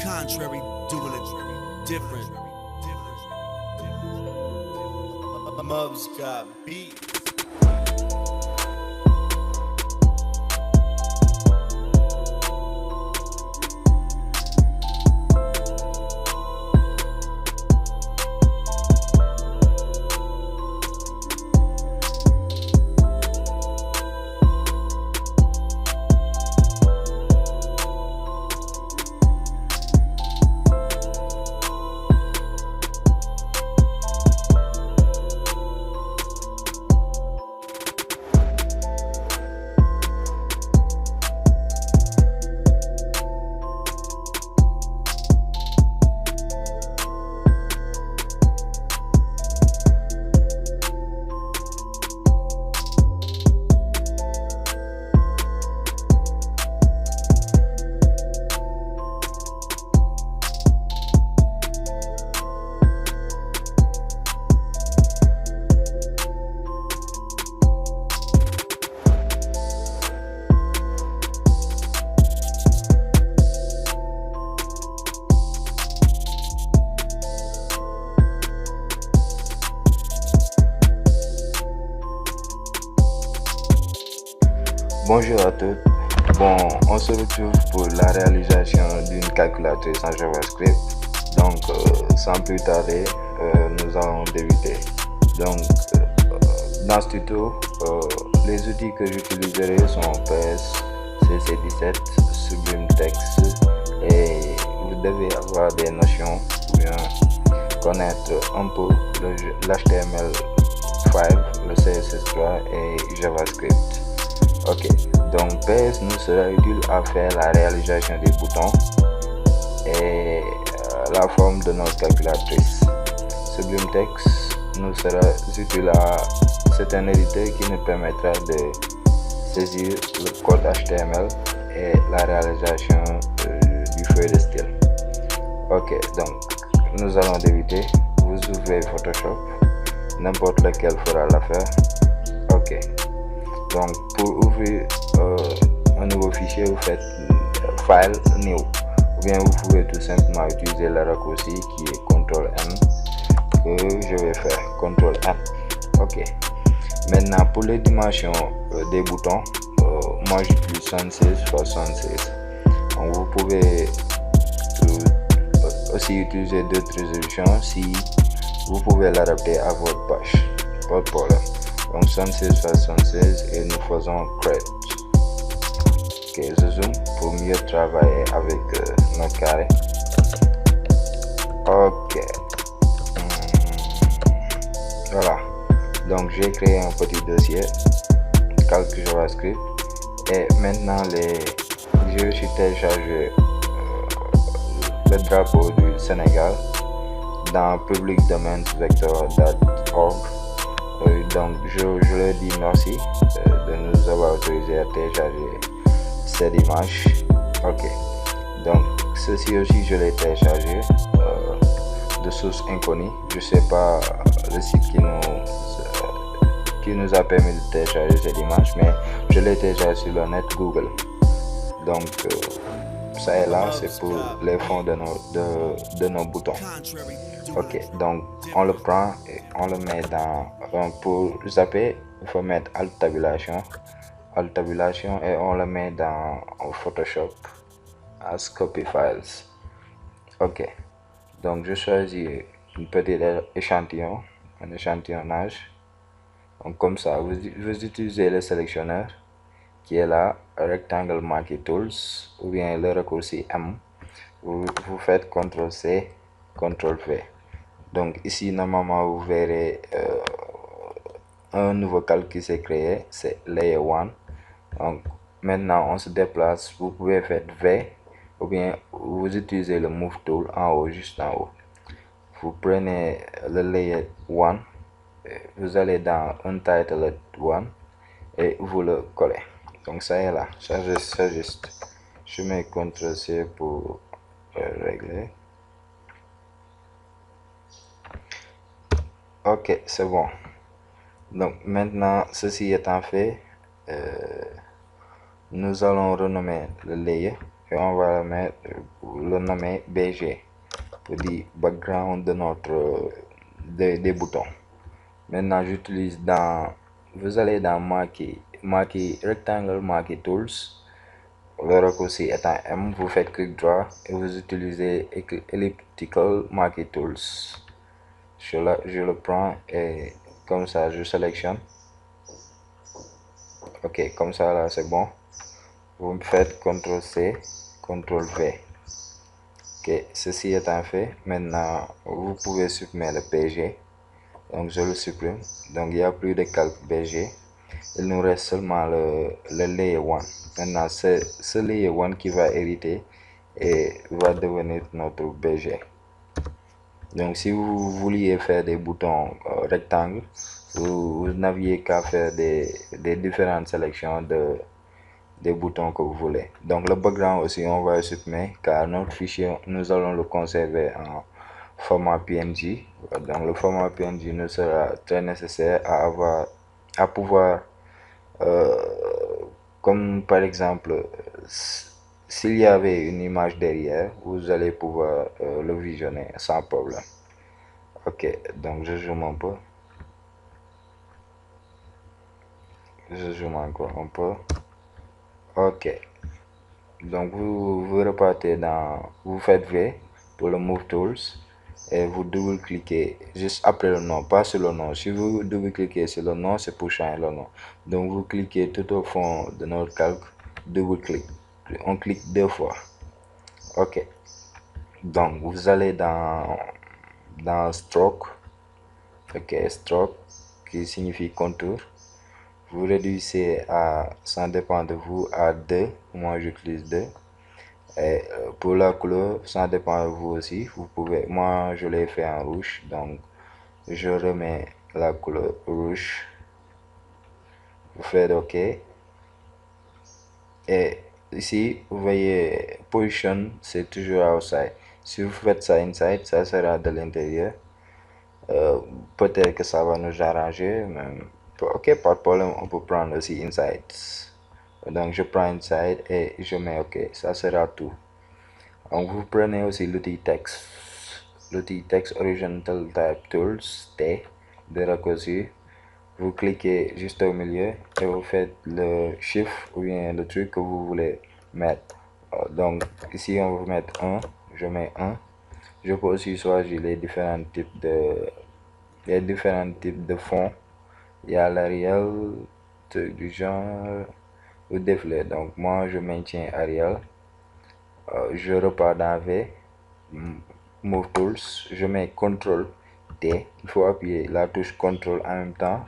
contrary, doing it different. Mubs got beat. Bonjour à tous. Bon, on se retrouve pour la réalisation d'une calculatrice en JavaScript. Donc, sans plus tarder, nous allons débuter. Donc, dans ce tuto, les outils que j'utiliserai sont PS, CC17, Sublime Text, et vous devez avoir des notions ou bien connaître un peu l'HTML5, le CSS3 et JavaScript. Ok, donc PS nous sera utile à faire la réalisation des boutons et la forme de notre calculatrice. Sublime Text nous sera utile à c'est un éditeur qui nous permettra de saisir le code HTML et la réalisation du feuille de style. Ok, donc nous allons débuter. Vous ouvrez Photoshop, n'importe lequel fera l'affaire. Ok. Donc pour ouvrir un nouveau fichier, vous faites File, New, ou bien vous pouvez tout simplement utiliser le raccourci qui est CTRL-N, que je vais faire CTRL-N. Ok. Maintenant pour les dimensions des boutons, moi j'utilise 76 x 76. Donc vous pouvez aussi utiliser d'autres résolutions si vous pouvez l'adapter à votre page, pas de problème. Donc 76 x 76 et nous faisons create. Ok, je zoom pour mieux travailler avec notre carré. Ok. Voilà. Donc j'ai créé un petit dossier calque JavaScript et maintenant je suis téléchargé le drapeau du Sénégal dans public domain vector.org. Donc je leur dis merci de nous avoir autorisé à télécharger cette image. Ok, donc ceci aussi je l'ai téléchargé de source inconnue. Je sais pas le site qui nous a permis de télécharger cette image, mais je l'ai téléchargé sur le net Google. Donc ça est là, c'est pour les fonds de nos boutons. Ok, donc on le prend et on le met dans pour zapper, il faut mettre Alt tabulation et on le met dans Photoshop as copy files. Ok, donc je choisis un petit échantillon, un échantillonnage. Donc comme ça, vous utilisez le sélectionneur qui est là, Rectangle Marquee Tools, ou bien le raccourci M. Vous faites CTRL-C, CTRL-V. Donc ici normalement vous verrez un nouveau calque qui s'est créé, c'est Layer 1. Donc maintenant on se déplace, vous pouvez faire V ou bien vous utilisez le Move Tool en haut, juste en haut. Vous prenez le Layer 1, vous allez dans Untitled 1 et vous le collez. Donc ça est là, ça juste. Je mets CTRL-C pour régler. Ok, c'est bon. Donc maintenant ceci étant fait, nous allons renommer le layer. et on va le nommer BG pour dire background de notre des boutons. Maintenant, j'utilise vous allez dans marquer rectangle, marquer tools. Le raccourci étant M, vous faites clic droit et vous utilisez elliptical marquer tools. Je le prends et comme ça, je sélectionne. Ok, comme ça là, c'est bon. Vous faites CTRL C, CTRL V. Ok, ceci étant fait, maintenant vous pouvez supprimer le PG. Donc je le supprime. Donc il n'y a plus de calque BG. Il nous reste seulement le layer 1. Maintenant c'est ce layer 1 qui va hériter et va devenir notre BG. Donc si vous vouliez faire des boutons rectangles, vous n'aviez qu'à faire des différentes sélections des boutons que vous voulez. Donc le background aussi on va le supprimer car notre fichier nous allons le conserver en format PNG. Donc le format PNG nous sera très nécessaire à pouvoir comme par exemple s'il y avait une image derrière, vous allez pouvoir le visionner sans problème. Ok, donc je zoome un peu. Je zoome encore un peu. Ok. Donc vous repartez vous faites V pour le Move Tools et vous double-cliquez juste après le nom, pas sur le nom. Si vous double-cliquez sur le nom, c'est pour changer le nom. Donc vous cliquez tout au fond de notre calque, double-clic. On clique 2 fois. Ok. Donc vous allez dans Stroke. Ok, Stroke qui signifie contour. Vous réduisez ça dépend de vous, à 2. Moi j'utilise 2. Et pour la couleur, ça dépend de vous aussi. Moi je l'ai fait en rouge, donc je remets la couleur rouge. Vous faites OK. Et ici, vous voyez, position, c'est toujours outside. Si vous faites ça inside, ça sera de l'intérieur. Peut-être que ça va nous arranger, mais OK, pas de problème, on peut prendre aussi inside. Donc je prends inside et je mets OK, ça sera tout. Donc vous prenez aussi l'outil texte horizontal type tools T de raccourci. Vous cliquez juste au milieu et vous faites le chiffre ou bien le truc que vous voulez mettre. Donc ici on va mettre 1, je mets 1. Je peux aussi choisir les différents types de fonds. Il y a l'Arial, du genre ou défilé. Donc moi je maintiens Arial. Je repars dans V, Move Tools, je mets CTRL T. Il faut appuyer la touche CTRL en même temps,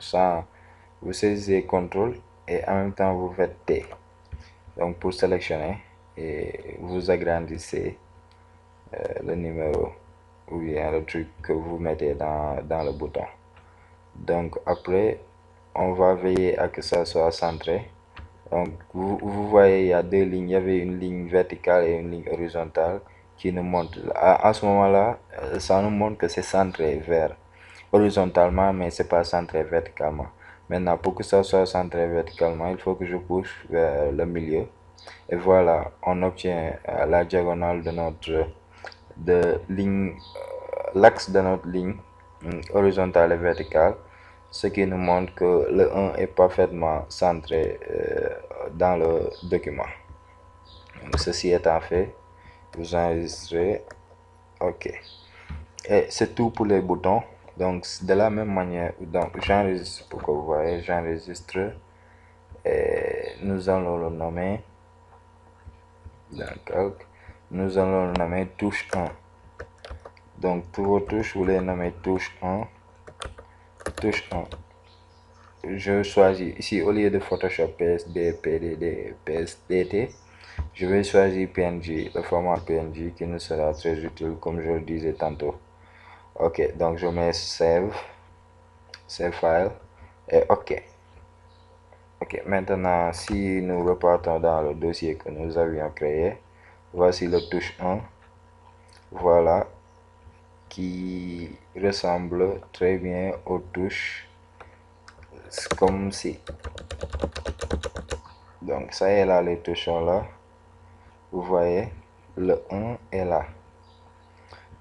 vous saisissez CTRL et en même temps vous faites T. Donc pour sélectionner et vous agrandissez le numéro ou bien le truc que vous mettez dans le bouton. Donc après, on va veiller à que ça soit centré. Donc vous voyez, il y a deux lignes, il y avait une ligne verticale et une ligne horizontale qui nous montre, à ce moment-là, ça nous montre que c'est centré vers horizontalement, mais c'est pas centré verticalement. Maintenant, pour que ça soit centré verticalement, il faut que je pousse vers le milieu. Et voilà, on obtient la diagonale de ligne, l'axe de notre ligne horizontale et verticale, ce qui nous montre que le 1 est parfaitement centré dans le document. Donc, ceci étant fait, vous enregistrez OK. Et c'est tout pour les boutons. Donc de la même manière, donc j'enregistre pour que vous voyez, j'enregistre et nous allons le nommer nous allons le nommer touche 1. Donc pour vos touches, vous les nommez touche 1, touche 1. Je choisis ici au lieu de Photoshop PSD, PDD, PSDT, je vais choisir PNG, le format PNG qui nous sera très utile comme je le disais tantôt. Ok, donc je mets save file et ok. Ok, maintenant si nous repartons dans le dossier que nous avions créé, voici le touche 1, voilà, qui ressemble très bien aux touches comme si. Donc ça est là, les touches sont là. vous voyez, le 1 est là.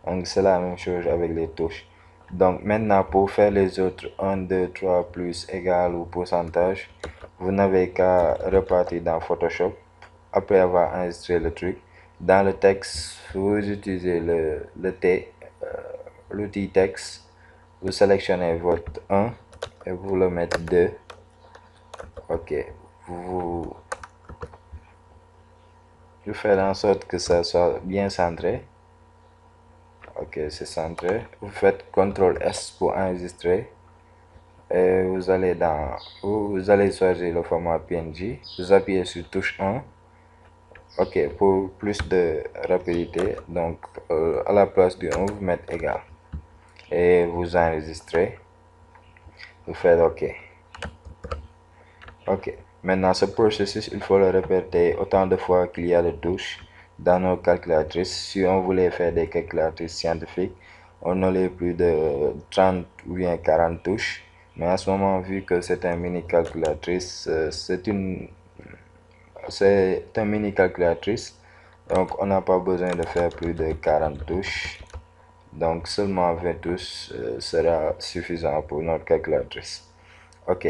Donc c'est la même chose avec les touches. Donc maintenant pour faire les autres 1, 2, 3, plus, égal ou pourcentage, vous n'avez qu'à repartir dans Photoshop après avoir enregistré le truc. Dans le texte, vous utilisez l'outil texte, vous sélectionnez votre 1 et vous le mettez 2. Ok, vous faites en sorte que ça soit bien centré. Ok, c'est centré. Vous faites CTRL S pour enregistrer. Et vous allez choisir le format PNG. Vous appuyez sur touche 1. Ok, pour plus de rapidité, donc à la place du 1, vous mettez égal. Et vous enregistrez. Vous faites OK. Ok. Maintenant, ce processus, il faut le répéter autant de fois qu'il y a de touches dans nos calculatrices. Si on voulait faire des calculatrices scientifiques, on aurait plus de 30 ou bien 40 touches. Mais à ce moment, vu que c'est un mini calculatrice, c'est un mini calculatrice. Donc, on n'a pas besoin de faire plus de 40 touches. Donc, seulement 20 touches sera suffisant pour notre calculatrice. Ok.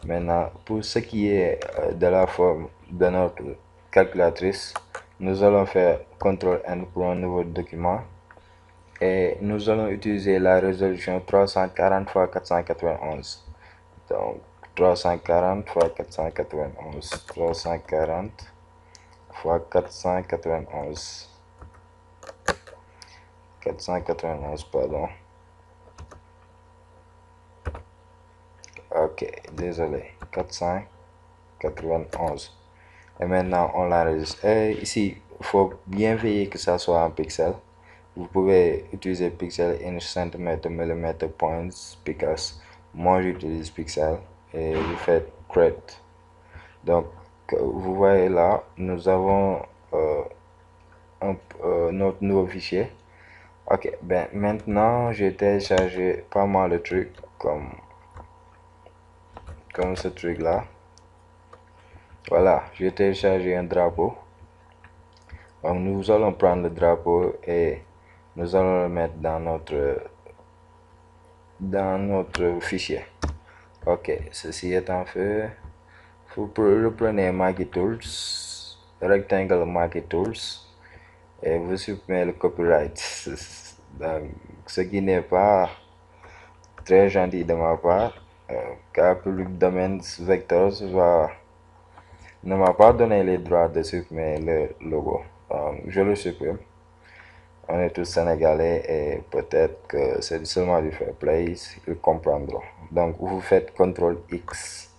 Maintenant, pour ce qui est de la forme de notre calculatrice, nous allons faire CTRL-N pour un nouveau document et nous allons utiliser la résolution 340 x 491. Donc, 340 x 491. 340 x 491. 491, pardon. Ok, désolé. 491. Et maintenant, on l'enregistre. Et ici, il faut bien veiller que ça soit en pixels. Vous pouvez utiliser pixel, inch, centimètre, millimètre, points, because moi j'utilise pixel et vous faites create. Donc, vous voyez là, nous avons notre nouveau fichier. Ok, ben maintenant j'ai téléchargé pas mal de trucs comme ce truc là. Voilà, j'ai téléchargé un drapeau. Donc nous allons prendre le drapeau et nous allons le mettre dans notre fichier. Ok, ceci étant fait, vous reprenez Marquee Tools, Rectangle Marquee Tools et vous supprimez le copyright. Donc, ce qui n'est pas très gentil de ma part, car Public Domain Vectors ne m'a pas donné les droits de supprimer le logo. Je le supprime. On est tous sénégalais et peut-être que c'est seulement du fair play, ils comprendront. Donc vous faites CTRL X.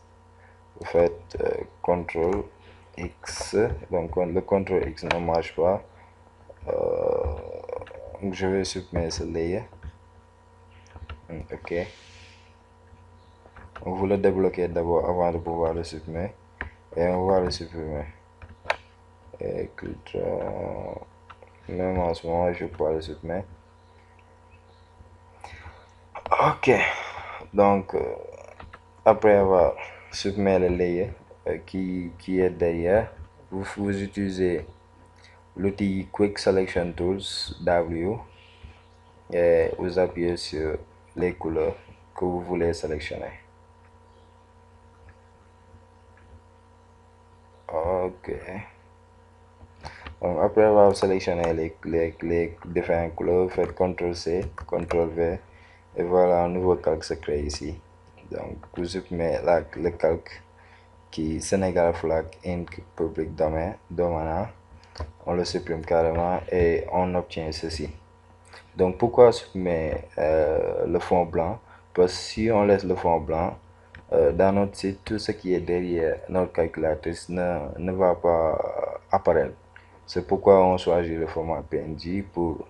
Vous faites CTRL X. Donc le CTRL X ne marche pas. Je vais supprimer ce layer. Ok. Vous le débloquez d'abord avant de pouvoir le supprimer. Et on va le supprimer. Et même en ce moment, je peux le supprimer. Ok. Donc, après avoir supprimé le layer qui est derrière, vous utilisez l'outil Quick Selection Tools W et vous appuyez sur les couleurs que vous voulez sélectionner. Ok. Donc, après avoir sélectionné les différentes couleurs, faites CTRL C, CTRL V et voilà un nouveau calque se crée ici. Donc vous supprimez le calque qui Sénégal Flag Inc. Public Domain, on le supprime carrément et on obtient ceci. Donc pourquoi supprimer le fond blanc? Parce que si on laisse le fond blanc, dans notre site, tout ce qui est derrière notre calculatrice ne va pas apparaître. C'est pourquoi on choisit le format PNG pour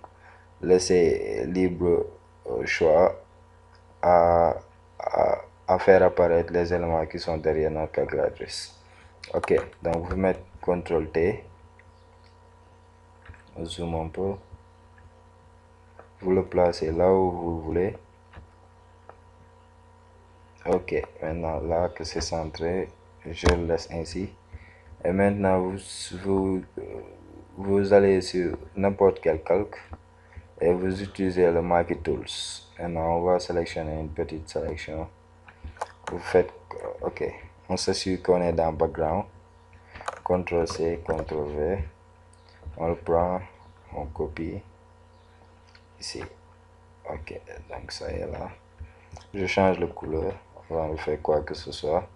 laisser libre choix à, faire apparaître les éléments qui sont derrière notre calculatrice. Ok, donc vous mettez CTRL T, zoom un peu, vous le placez là où vous voulez. Ok, maintenant là que c'est centré, je le laisse ainsi. Et maintenant vous allez sur n'importe quel calque et vous utilisez le Marquee Tools. Maintenant, on va sélectionner une petite sélection. Vous faites OK. On s'assure qu'on est dans background. CTRL C, CTRL V. On le prend, on copie ici. OK. Donc ça est là. Je change de couleur avant de faire quoi que ce soit.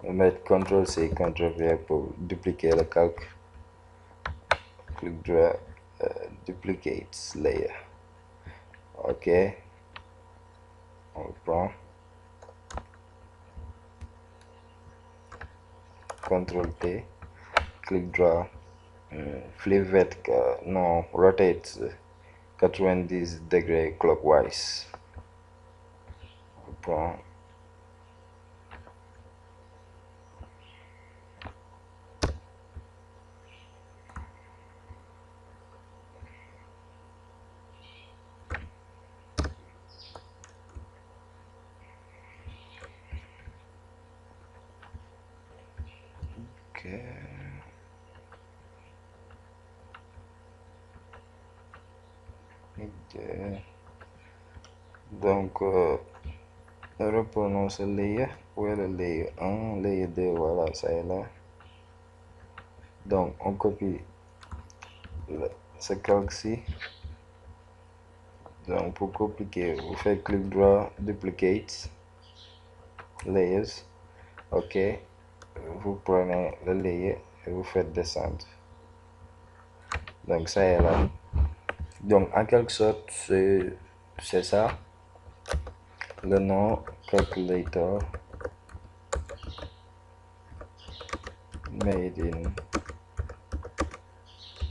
On va mettre CTRL C, CTRL V pour dupliquer le calque. Click drag, duplicate layer. OK. On le prend. CTRL T. Click draw. Flip vert, non, rotate 90 degrés clockwise. On le prend. OK. Donc, reprenons ce layer. Où est le layer 1, layer 2, voilà, ça est là. Donc, on copie ce calque-ci. Donc, pour copier, vous faites click draw, duplicate, layers. OK. Vous prenez le layer et vous faites descendre. Donc, ça est là. Donc, en quelque sorte, c'est ça. Le nom calculator made in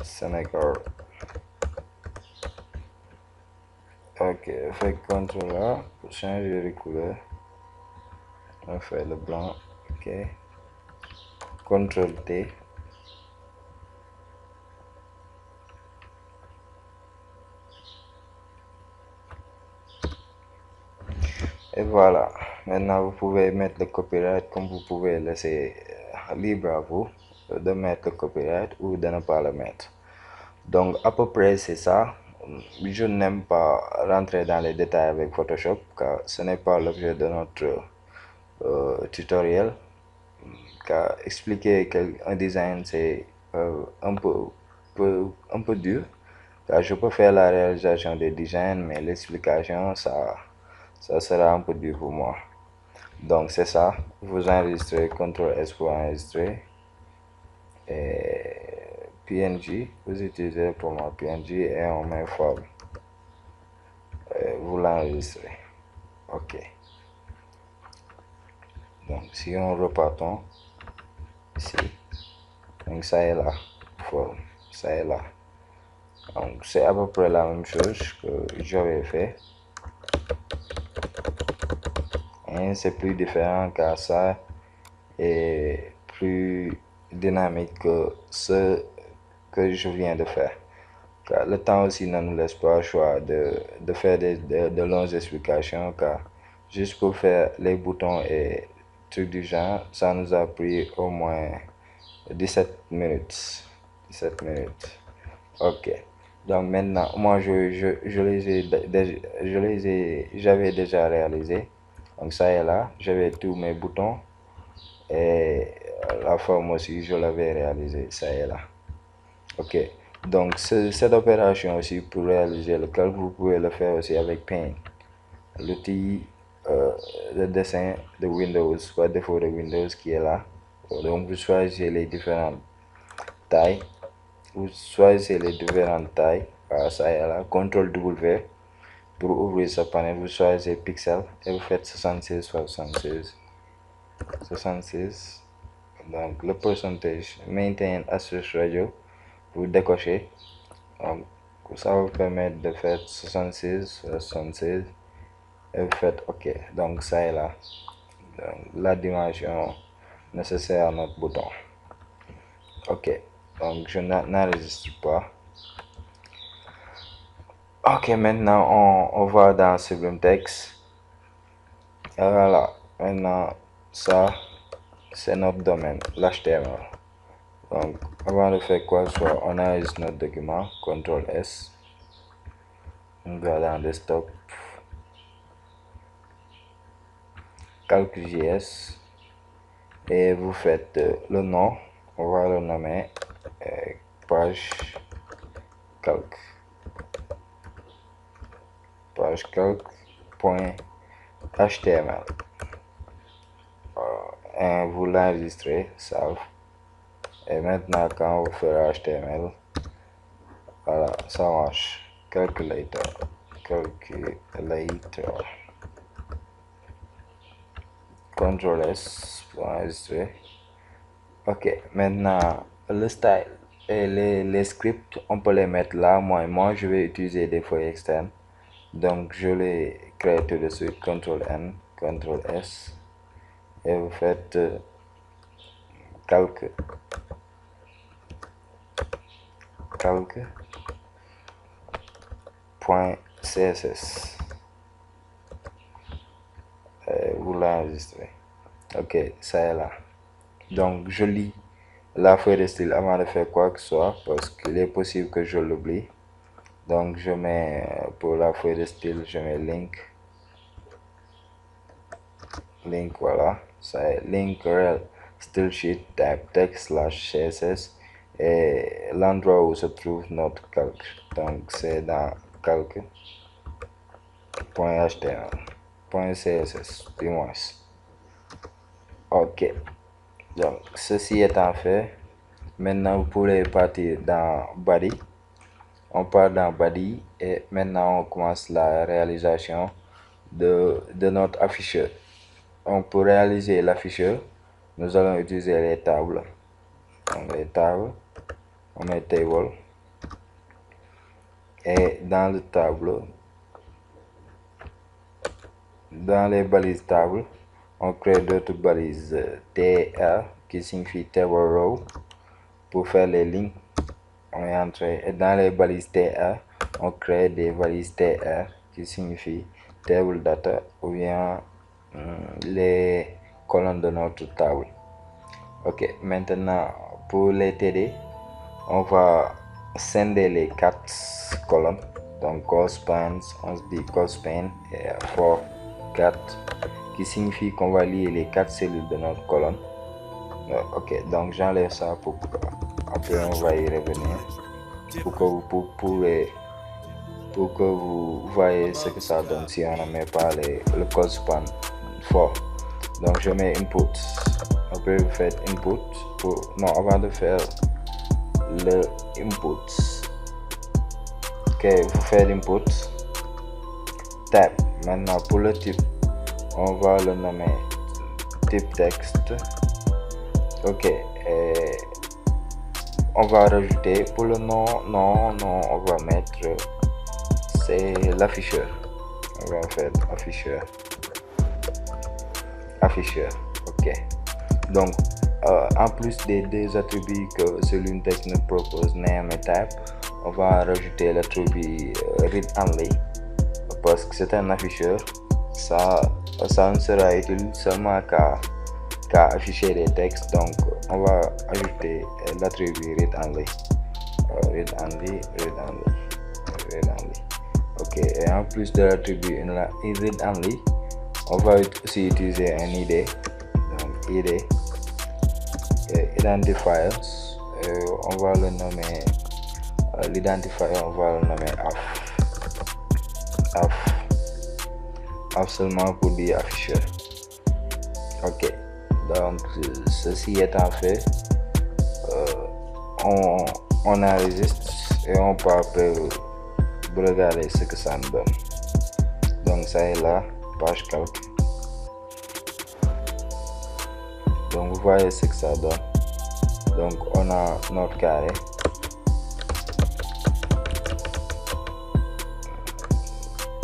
Senegal. OK, fait CTRL A pour changer les couleurs. On fait le blanc. OK. CTRL T. Et voilà. Maintenant, vous pouvez mettre le copyright comme vous pouvez laisser libre à vous de mettre le copyright ou de ne pas le mettre. Donc, à peu près, c'est ça. Je n'aime pas rentrer dans les détails avec Photoshop car ce n'est pas l'objet de notre tutoriel. Car expliquer un design, c'est un peu dur. Car je peux faire la réalisation des designs, mais l'explication, ça sera un peu dur pour moi. Donc, c'est ça. Vous enregistrez CTRL S pour enregistrer. Et PNG, vous utilisez pour moi PNG et on met forme. Vous l'enregistrez. OK. Donc, si on repartons ici, donc ça est là, forme, ça est là. Donc, c'est à peu près la même chose que j'avais fait. Et c'est plus différent car ça est plus dynamique que ce que je viens de faire. Car le temps aussi ne nous laisse pas le choix de faire de longues explications car juste pour faire les boutons et trucs du genre, ça nous a pris au moins 17 minutes. 17 minutes. OK. Donc maintenant, moi j'avais déjà réalisé. Donc ça est là, j'avais tous mes boutons et la forme aussi, je l'avais réalisé, ça est là. OK. Donc cette opération aussi pour réaliser le calque, vous pouvez le faire aussi avec Paint, l'outil de dessin de Windows, par défaut de Windows qui est là. Donc vous choisissez les différentes tailles. Vous choisissez les différentes tailles. Ça est là. CTRL W pour ouvrir ce panel. Vous choisissez pixel et vous faites 66 x 66. 66. Donc le pourcentage maintain aspect ratio. Vous décochez. Donc ça vous permet de faire 66 x 66 et vous faites OK. Donc ça est là. la dimension nécessaire à notre bouton. Ok, donc je n'enregistre pas. Ok, maintenant on va dans Sublime Text. Et voilà, maintenant ça c'est notre domaine, l'HTML. Donc avant de faire quoi que ce soit, on enregistre notre document, CTRL S. On va dans Desktop, CalcJS, et vous faites le nom, on va le nommer page calc. Page calc.html. Et vous l'enregistrez, save. Et maintenant, quand on fera HTML, voilà, ça marche. Calculator. CTRL S pour enregistrer. Ok, maintenant, le style et les scripts, on peut les mettre là. Moi, je vais utiliser des feuilles externes. Donc, je les crée tout de suite. CTRL N, CTRL S. Et vous faites calc.css. Vous l'enregistrez. Ok, ça est là. Donc, je lis la feuille de style avant de faire quoi que ce soit parce qu'il est possible que je l'oublie. Donc, je mets pour la feuille de style, je mets link, voilà. Ça est link rel style sheet type text / css et l'endroit où se trouve notre calc. Donc, c'est dans calc.html.css du moins. Ok, donc ceci étant fait, maintenant vous pourrez partir dans body. On part dans body et maintenant on commence la réalisation de notre afficheur. Donc pour réaliser l'afficheur, nous allons utiliser les tables. Donc les tables, on met table et dans le tableau, dans les balises tables, on crée d'autres balises TR qui signifie table row pour faire les lignes. On est entré et dans les balises TR, on crée des balises TR qui signifie table data ou bien les colonnes de notre table. Ok, maintenant pour les TD, on va scinder les 4 colonnes. Donc cospan, on se dit cospan et for 4 qui signifie qu'on va lier les 4 cellules de notre colonne. Ok, donc j'enlève ça pour après on va y revenir pour que vous voyez ce que ça donne si on ne met pas le cospan for. Donc je mets input. Après vous faites input avant de faire le input. Ok, vous faites input tab. Maintenant pour le type, on va le nommer type texte. Ok, et on va rajouter pour le nom, on va mettre c'est l'afficheur. On va faire afficheur. Ok, donc en plus des deux attributs que Sublime Text nous propose, name et type, on va rajouter l'attribut read only parce que c'est un afficheur. Ça ne sera utile seulement qu'à afficher des textes. Donc on va ajouter l'attribut read only. Ok, et en plus de l'attribut read only, on va aussi utiliser un ID. Donc ID identifiers, on va le nommer l'identifier, on va le nommer af seulement pour dire afficheur. Ok, donc ceci étant fait, on enregistre et on peut après regarder ce que ça nous donne. Donc ça est là, page calc. Donc vous voyez ce que ça donne. Donc on a notre carré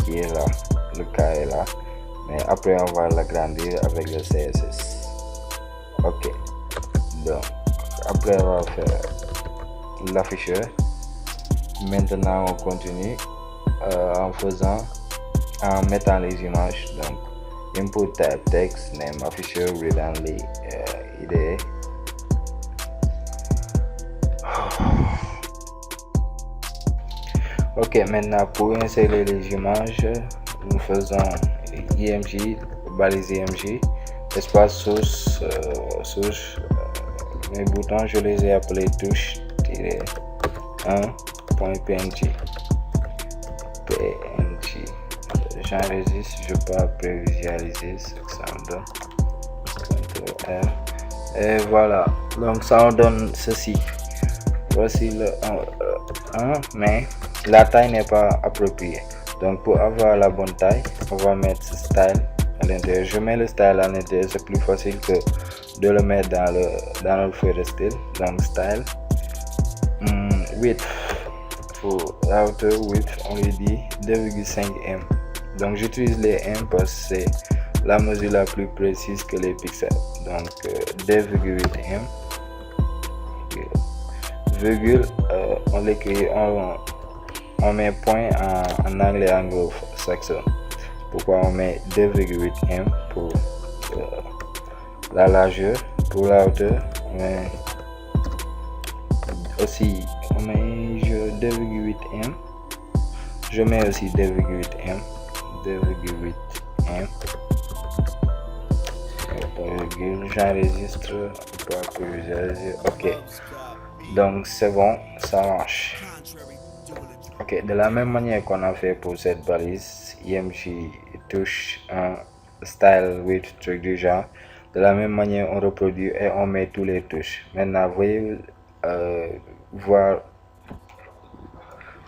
qui est là, le carré là. mais après on va l'agrandir avec le CSS. Ok, donc après on va faire l'afficheur. Maintenant on continue en mettant les images. Donc input type text name afficher read only IDE. Ok, maintenant pour insérer les images, nous faisons img, balise img, espace source, mes boutons je les ai appelés touche-1.png. J'enregistre, je peux prévisualiser ce que ça me donne. CTRL R. Et voilà, donc ça me donne ceci. Voici le 1, mais la taille n'est pas appropriée. Donc pour avoir la bonne taille, on va mettre style à l'intérieur. Je mets le style à l'intérieur, c'est plus facile que de le mettre dans le feuille de style. Donc style, width, pour router width, on lui dit 2,5 m. Donc j'utilise les m parce que c'est la mesure la plus précise que les pixels. Donc 2,8 m. Virgule, on l'écrit, on met point en anglais anglo-saxon. Pourquoi on met 2,8 m pour la largeur, pour la hauteur, on met aussi 2,8 m. Je mets aussi 2,8 m. 2,8 m. J'enregistre pour visualiser. Ok, donc c'est bon, ça marche. Ok, de la même manière qu'on a fait pour cette balise img touche un style width truc du genre, de la même manière on reproduit et on met tous les touches. Maintenant voyez voir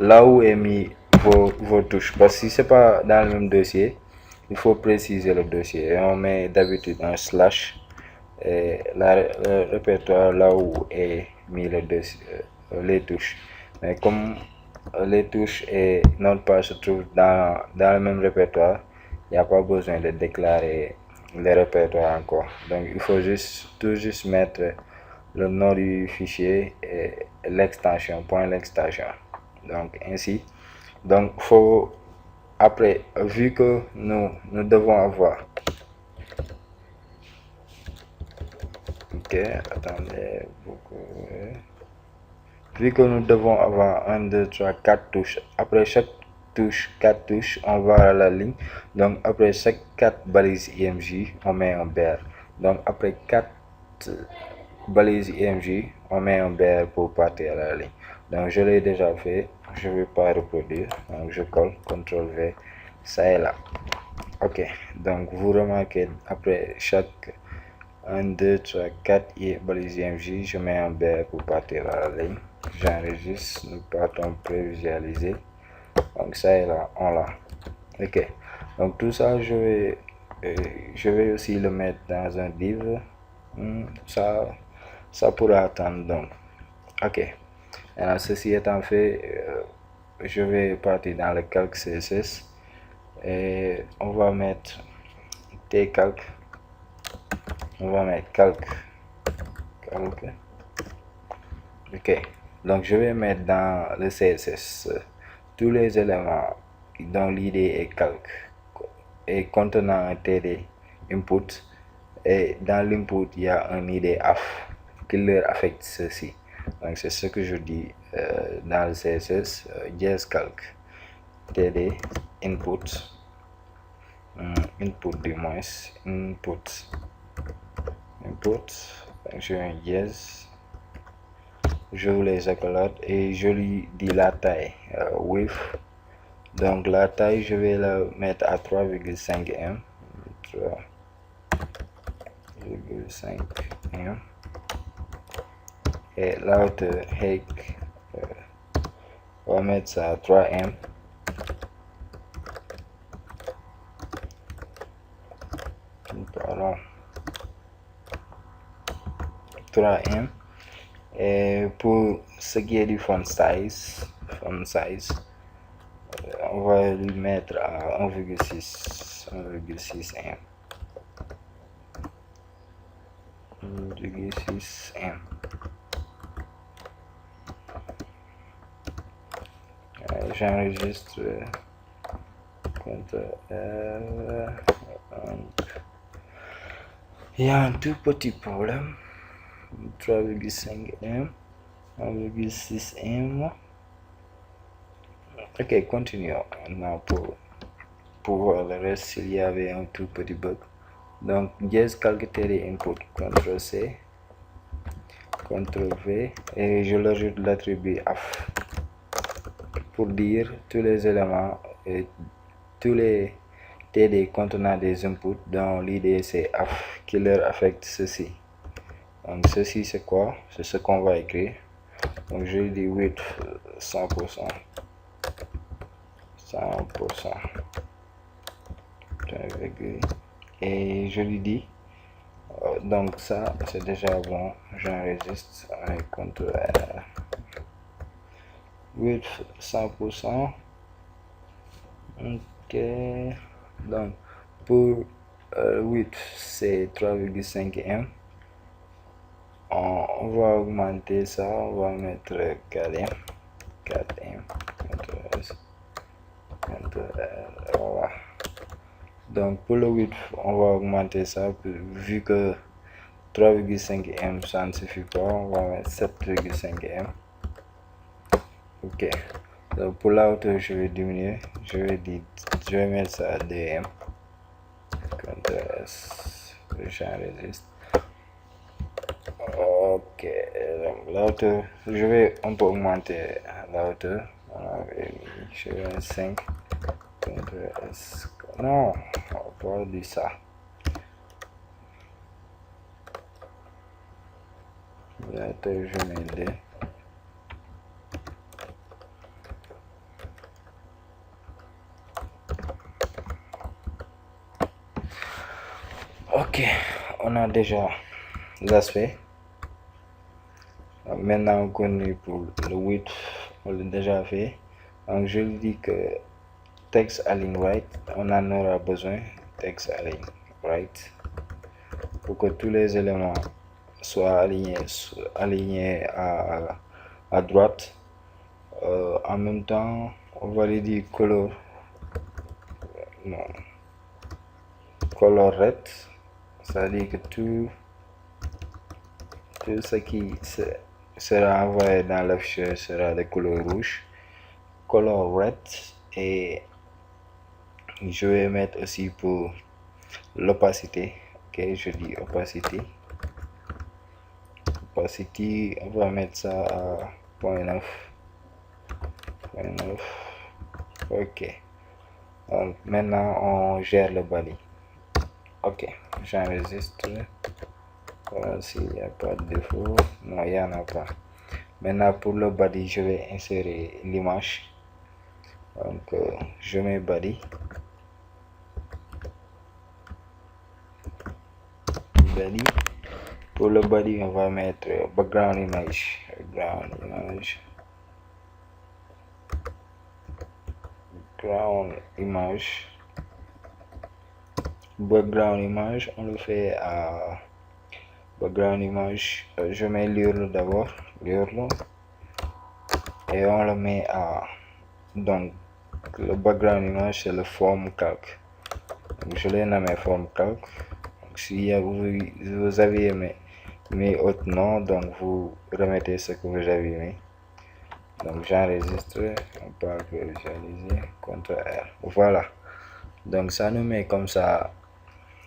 là où est mis vos touches, parce que si c'est pas dans le même dossier, il faut préciser le dossier et on met d'habitude un slash et le répertoire là où est mis le dossier, les touches. Mais comme les touches et notre page se trouvent dans le même répertoire, il n'y a pas besoin de déclarer les répertoires encore. Donc il faut tout juste mettre le nom du fichier et l'extension, point l'extension. Donc ainsi, donc faut après, vu que nous devons avoir, ok, attendez, vu que nous devons avoir 1, 2, 3, 4 touches, après chaque touche, 4 touches, on va à la ligne. Donc après chaque 4 balises img, on met un BR. Donc après 4 balises img, on met un BR pour partir à la ligne. Donc je l'ai déjà fait, je ne vais pas reproduire. Donc je colle, CTRL V, ça est là. Ok, donc vous remarquez après chaque 1, 2, 3, 4 balises img, je mets un BR pour partir à la ligne. J'enregistre, nous partons prévisualiser. Donc ça est là, on l'a. Ok, donc tout ça je vais aussi le mettre dans un div. Ça pourra attendre. Donc ok, alors ceci étant fait, je vais partir dans le calque CSS et on va mettre tcalc. On va mettre calque. Ok, donc je vais mettre dans le CSS tous les éléments dont l'idée est calque et contenant un TD input, et dans l'input il y a un ID AF qui leur affecte ceci. Donc c'est ce que je dis dans le CSS, JSCalc TD input, input du moins, input, je mets yes, je vous les accolade et je lui dis la taille, width. Donc la taille je vais la mettre à 3,5 m, 3,5 m, et la hauteur height, on va mettre ça à 3 m. Pardon, 3 m. Et pour ce qui est du font size, on va le mettre à 1,6 m. 1,6 m. J'enregistre il y a un tout petit problème. 3,5 m, 1,6 m. Ok, continuons maintenant pour voir le reste s'il y avait un tout petit bug. Donc, dièse calculator input, CTRL-C, CTRL-V, et je l'ajoute l'attribut AF pour dire tous les éléments et tous les TD contenant des inputs dans l'IDC AF qui leur affecte ceci. Donc, ceci c'est quoi? C'est ce qu'on va écrire. Donc, je dis width 100%. 100%. Et je lui dis donc ça c'est déjà bon, j'enregistre avec CTRL width 100%. ok, donc pour width c'est 3,5 m. On va augmenter ça, on va mettre 4 m, 4 m, voilà. Donc pour le width on va augmenter ça, vu que 3,5 m ça ne suffit pas, on va mettre 7,5 m. ok, donc pour la hauteur je vais diminuer, je vais mettre ça à 2 m. CTRL S, j'enregistre. Ok, donc la hauteur, je vais un peu augmenter la hauteur. On avait mis, je vais 5. CTRL S. Non, on va pas dire ça. La hauteur, je mets 2. Ok, on a déjà l'aspect. Maintenant on connaît pour le width, on l'a déjà fait. Donc je lui dis que text align right, on en aura besoin. Text align right pour que tous les éléments soient alignés à droite. En même temps on va lui dire color, non, color red, c'est-à-dire que tout ce qui sera envoyé dans l'afficheur sera de couleur rouge, color red. Et je vais mettre aussi pour l'opacité. Ok, je dis opacity, on va mettre ça à 0.9. ok, donc maintenant on gère le body. Ok, j'enregistre. Voilà, s'il n'y a pas de défaut. Non, il n'y en a pas. Maintenant pour le body je vais insérer l'image. Donc je mets body, pour le body on va mettre background image, background image, on le fait à background image, je mets l'URL d'abord, et on le met à, donc le background image c'est le forme calque, donc je l'ai nommé forme calque. Donc si vous avez mis autre nom, donc vous remettez ce que vous avez mis. Donc j'enregistre, on va visualiser, CTRL, voilà. Donc ça nous met comme ça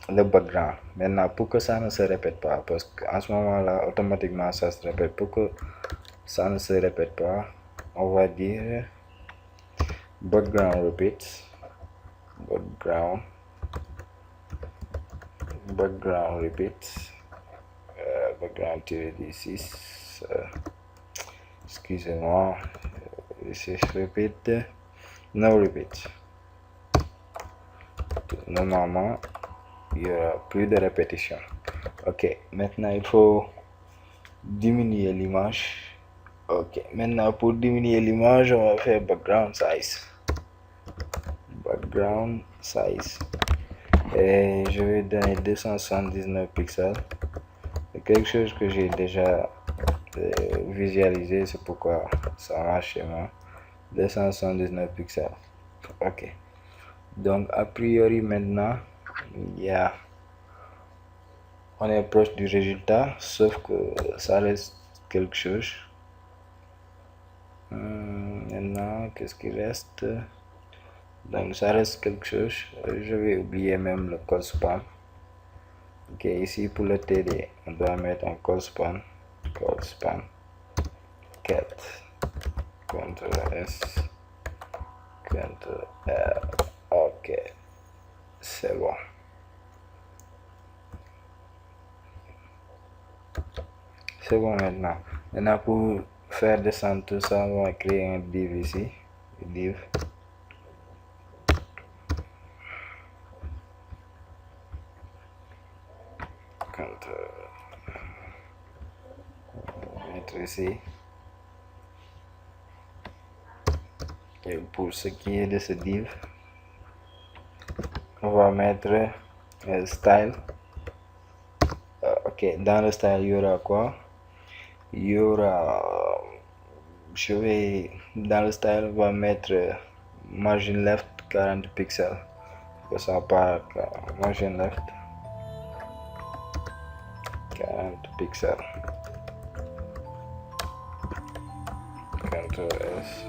le background. Maintenant pour que ça ne se répète pas, parce qu'en ce moment là automatiquement ça se répète, pour que ça ne se répète pas, on va dire background repeat, background repeat, background-d6, excusez-moi, c'est repeat, no repeat. Normalement il y aura plus de répétition. Ok, maintenant il faut diminuer l'image. Ok, maintenant pour diminuer l'image on va faire background size. background size et je vais donner 279 pixels. C'est quelque chose que j'ai déjà visualisé, c'est pourquoi ça marche chez moi. 279 pixels. Ok, donc a priori maintenant on est proche du résultat, sauf que ça reste quelque chose. Maintenant, qu'est-ce qui reste? Donc ça reste quelque chose. Je vais oublier même le code span. Ok, ici pour le TD, on doit mettre un code span cat, Ctrl S, Ctrl R. Ok, c'est bon. C'est bon maintenant. Maintenant pour faire descendre tout ça, on va créer un div ici. Div. Mettre ici. Et pour ce qui est de ce div, on va mettre style. Ok, dans le style il y aura quoi? Il y aura, dans le style on va mettre margin left 40 pixels, que ça part margin left 40 pixels. Ctrl S,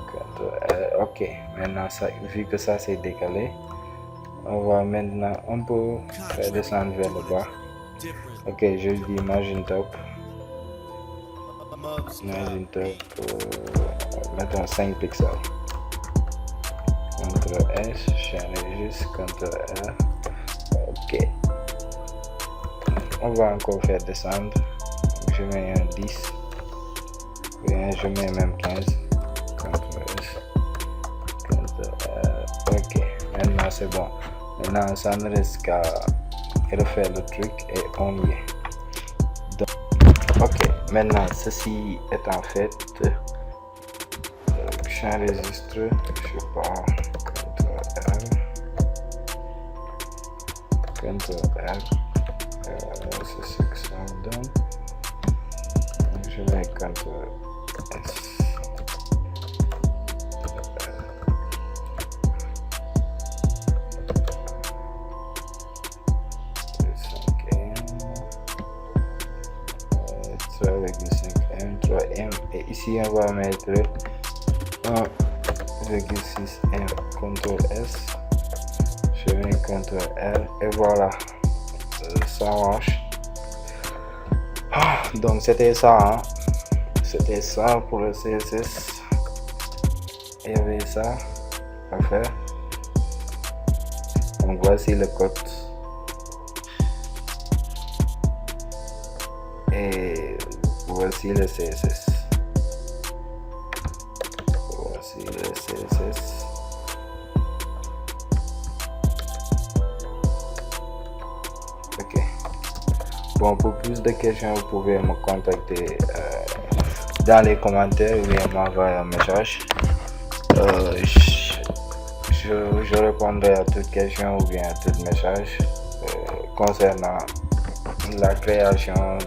Ctrl R. Ok, maintenant ça, vu que ça c'est décalé, on va maintenant un peu faire descendre vers le bas. Ok, je dis margin top. Margin top, mettons 5 pixels. Ctrl S, changer juste, Ctrl R. Ok. On va encore faire descendre. Je mets un 10. Bien, je mets même 15. Ctrl S, Ctrl R. Ok, maintenant c'est bon. Maintenant ça ne reste qu'à refaire le truc et on y est. Donc, ok, maintenant ceci étant fait, champ registre, je sais pas, Ctrl R, c'est ce que ça me donne. Je mets Ctrl S. Et ici on va mettre 1,6M, Ctrl S, je mets Ctrl R et voilà, ça marche. Donc c'était ça, hein. C'était ça pour le CSS. Il y avait ça à faire. Donc voici le code. Et voici le CSS. Voici le CSS. Ok. Bon, pour plus de questions, vous pouvez me contacter dans les commentaires ou bien m'envoyer un message. Je répondrai à toutes questions ou bien à tout message concernant la création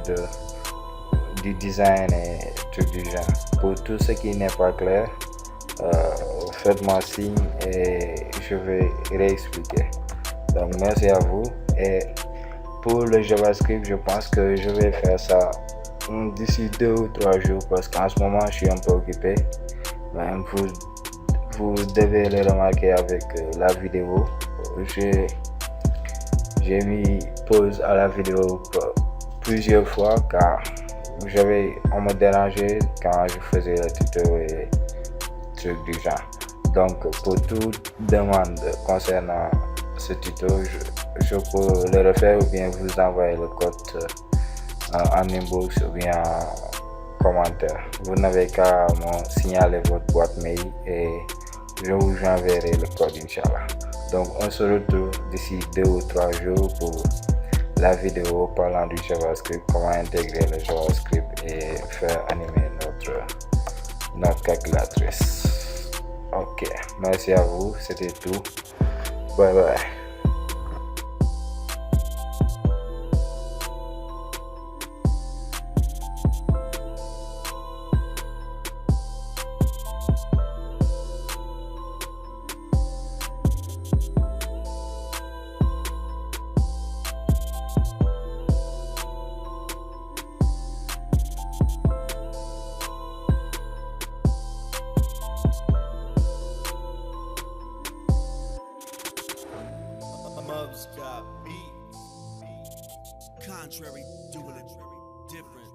du design et trucs du genre. Pour tout ce qui n'est pas clair, faites-moi signe et je vais réexpliquer. Donc merci à vous. Et pour le JavaScript, je pense que je vais faire ça d'ici 2 ou 3 jours parce qu'en ce moment je suis un peu occupé. Ben, vous devez le remarquer avec la vidéo. J'ai mis pause à la vidéo plusieurs fois car on me dérangeait quand je faisais le tuto et trucs du genre. Donc pour toute demande concernant ce tuto, je peux le refaire ou bien vous envoyer le code en inbox ou bien en commentaire. Vous n'avez qu'à me signaler votre boîte mail et je vous enverrai le code, Inch'Allah. Donc on se retrouve d'ici 2 ou 3 jours pour la vidéo parlant du JavaScript, comment intégrer le JavaScript et faire animer notre calculatrice. Ok, merci à vous, c'était tout. Bye bye. Mubs got beat. Contrary, doing it different.